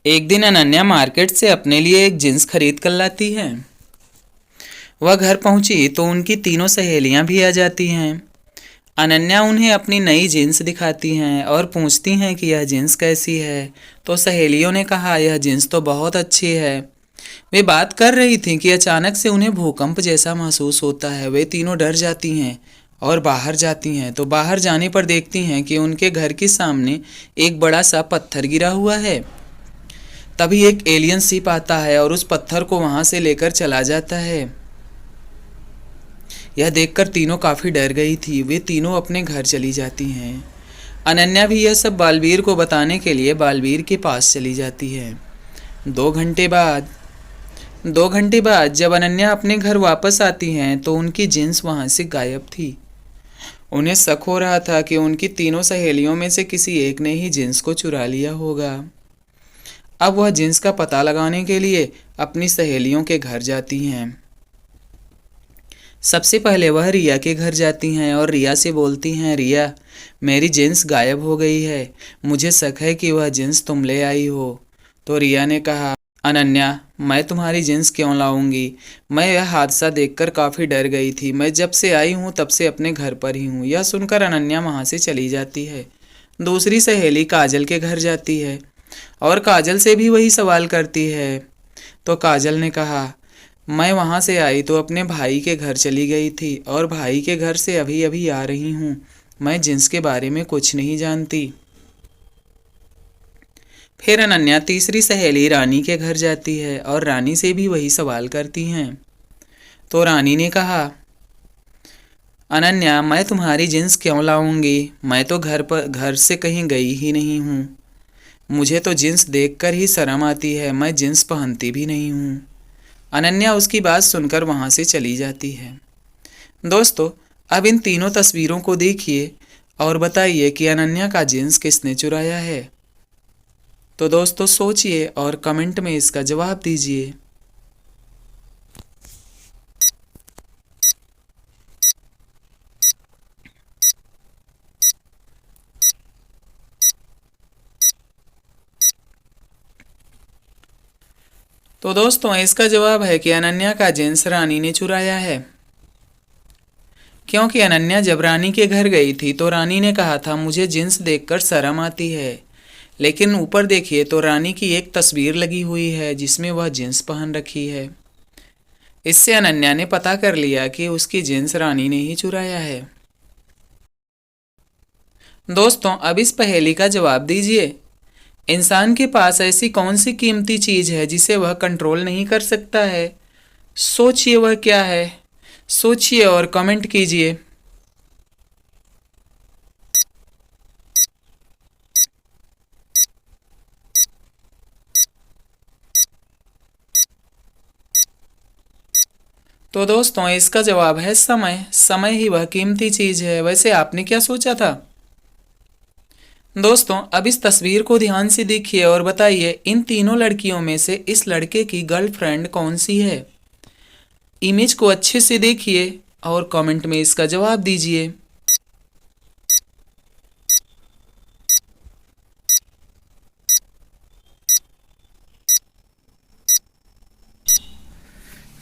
एक दिन अनन्या मार्केट से अपने लिए एक जींस खरीद कर लाती है। वह घर पहुंची तो उनकी तीनों सहेलियां भी आ जाती हैं। अनन्या उन्हें अपनी नई जीन्स दिखाती हैं और पूछती हैं कि यह जीन्स कैसी है। तो सहेलियों ने कहा, यह जीन्स तो बहुत अच्छी है। वे बात कर रही थीं कि अचानक से उन्हें भूकंप जैसा महसूस होता है। वे तीनों डर जाती हैं और बाहर जाती हैं। तो बाहर जाने पर देखती हैं कि उनके घर के सामने एक बड़ा सा पत्थर गिरा हुआ है। तभी एक एलियन शिप आता है और उस पत्थर को वहां से लेकर चला जाता है। यह देखकर तीनों काफी डर गई थी। वे तीनों अपने घर चली जाती हैं। अनन्या भी यह सब बालवीर को बताने के लिए बालवीर के पास चली जाती है। 2 घंटे बाद जब अनन्या अपने घर वापस आती हैं तो उनकी जींस वहां से गायब थी। उन्हें शक हो रहा था कि उनकी तीनों सहेलियों में से किसी एक ने ही जींस को चुरा लिया होगा। अब वह जींस का पता लगाने के लिए अपनी सहेलियों के घर जाती हैं। सबसे पहले वह रिया के घर जाती हैं और रिया से बोलती हैं, रिया, मेरी जींस गायब हो गई है। मुझे शक है कि वह जींस तुम ले आई हो। तो रिया ने कहा, अनन्या, मैं तुम्हारी जींस क्यों लाऊंगी? मैं यह हादसा देखकर काफ़ी डर गई थी। मैं जब से आई हूँ तब से अपने घर पर ही हूँ। यह सुनकर अनन्या वहाँ से चली जाती है। दूसरी सहेली काजल के घर जाती है और काजल से भी वही सवाल करती है। तो काजल ने कहा, मैं वहाँ से आई तो अपने भाई के घर चली गई थी और भाई के घर से अभी अभी आ रही हूँ। मैं जींस के बारे में कुछ नहीं जानती। फिर अनन्या तीसरी सहेली रानी के घर जाती है और रानी से भी वही सवाल करती हैं। तो रानी ने कहा, अनन्या, मैं तुम्हारी जींस क्यों लाऊंगी? मैं तो घर से कहीं गई ही नहीं हूँ। मुझे तो जींस देखकर ही शर्म आती है। मैं जींस पहनती भी नहीं हूँ। अनन्या उसकी बात सुनकर वहाँ से चली जाती है। दोस्तों, अब इन तीनों तस्वीरों को देखिए और बताइए कि अनन्या का जींस किसने चुराया है। तो दोस्तों, सोचिए और कमेंट में इसका जवाब दीजिए। तो दोस्तों, इसका जवाब है कि अनन्या का जींस रानी ने चुराया है। क्योंकि अनन्या जब रानी के घर गई थी तो रानी ने कहा था, मुझे जींस देखकर शर्म आती है। लेकिन ऊपर देखिए तो रानी की एक तस्वीर लगी हुई है जिसमें वह जींस पहन रखी है। इससे अनन्या ने पता कर लिया कि उसकी जींस रानी ने ही चुराया है। दोस्तों, अब इस पहेली का जवाब दीजिए। इंसान के पास ऐसी कौन सी कीमती चीज है जिसे वह कंट्रोल नहीं कर सकता है? सोचिए वह क्या है। सोचिए और कमेंट कीजिए। तो दोस्तों, इसका जवाब है समय। समय ही वह कीमती चीज है। वैसे आपने क्या सोचा था? दोस्तों, अब इस तस्वीर को ध्यान से देखिए और बताइए, इन तीनों लड़कियों में से इस लड़के की गर्लफ्रेंड कौन सी है? इमेज को अच्छे से देखिए और कमेंट में इसका जवाब दीजिए।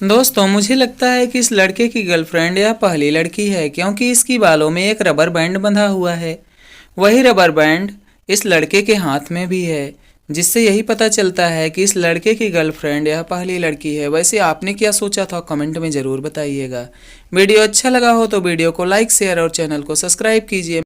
दोस्तों, मुझे लगता है कि इस लड़के की गर्लफ्रेंड यह पहली लड़की है, क्योंकि इसकी बालों में एक रबर बैंड बंधा हुआ है। वही रबर बैंड इस लड़के के हाथ में भी है, जिससे यही पता चलता है कि इस लड़के की गर्लफ्रेंड यह पहली लड़की है। वैसे आपने क्या सोचा था, कमेंट में ज़रूर बताइएगा। वीडियो अच्छा लगा हो तो वीडियो को लाइक, शेयर और चैनल को सब्सक्राइब कीजिए।